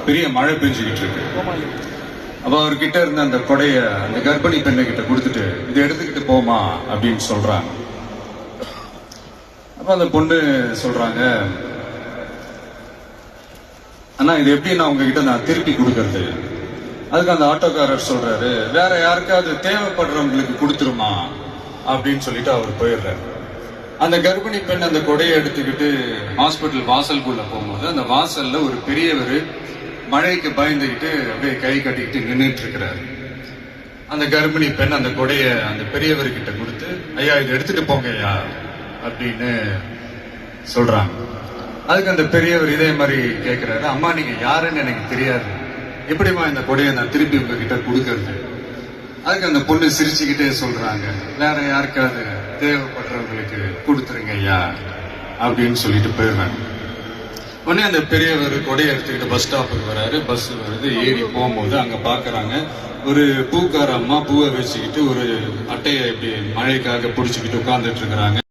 பெரிய மழை பெஞ்சுக்கிட்டு இருக்கு. அப்ப அவர்கிட்ட இருந்த அந்த கொடைய அந்த கர்ப்பிணி பெண்ணை கிட்ட கொடுத்துட்டு இதை எடுத்துக்கிட்டு போமா அப்படின்னு சொல்றாங்க. அப்ப அந்த பொண்ணு சொல்றாங்க, ஆனா இது எப்படி நான் உங்ககிட்ட நான் திருப்பி கொடுக்கறது? அதுக்கு அந்த ஆட்டோக்காரர் சொல்றாரு, வேற யாருக்காவது தேவைப்படுறவங்களுக்கு கொடுத்துருமா அப்படின்னு சொல்லிட்டு அவர் போயிடுறாரு. அந்த கர்ப்பிணி பெண் அந்த கொடையை எடுத்துக்கிட்டு ஹாஸ்பிட்டல் வாசலுக்குள்ள போகும்போது அந்த வாசல்ல ஒரு பெரியவர் மழைக்கு பயந்துகிட்டு அப்படியே கை கட்டிக்கிட்டு நின்றுட்டு இருக்கிறாரு. அந்த கர்ப்பிணி பெண் அந்த கொடைய அந்த பெரியவர்கிட்ட கொடுத்து, ஐயா இதை எடுத்துட்டு போங்க ஐயா அப்படின்னு சொல்றாங்க. அதுக்கு அந்த பெரியவர் இதே மாதிரி கேட்கிறாரு, அம்மா நீங்க யாருன்னு எனக்கு தெரியாது, எப்படிமா இந்த கொடையை நான் திருப்பி உங்ககிட்ட கொடுக்கறது? அதுக்கு அந்த பொண்ணு சிரிச்சுக்கிட்டே சொல்றாங்க, வேற யாருக்காவது தேவைப்படுறவங்களுக்கு கொடுத்துருங்க ஐயா அப்படின்னு சொல்லிட்டு போயிடுறாங்க. உடனே அந்த பெரியவர் கொடையை எடுத்துக்கிட்டு பஸ் ஸ்டாப்புக்கு வராரு. பஸ் வருது, ஏறி போகும்போது அங்க பாக்குறாங்க ஒரு பூக்கார அம்மா பூவை வச்சுக்கிட்டு ஒரு அட்டையை இப்படி மழைக்காக பிடிச்சிக்கிட்டு உட்கார்ந்துட்டு இருக்கிறாங்க.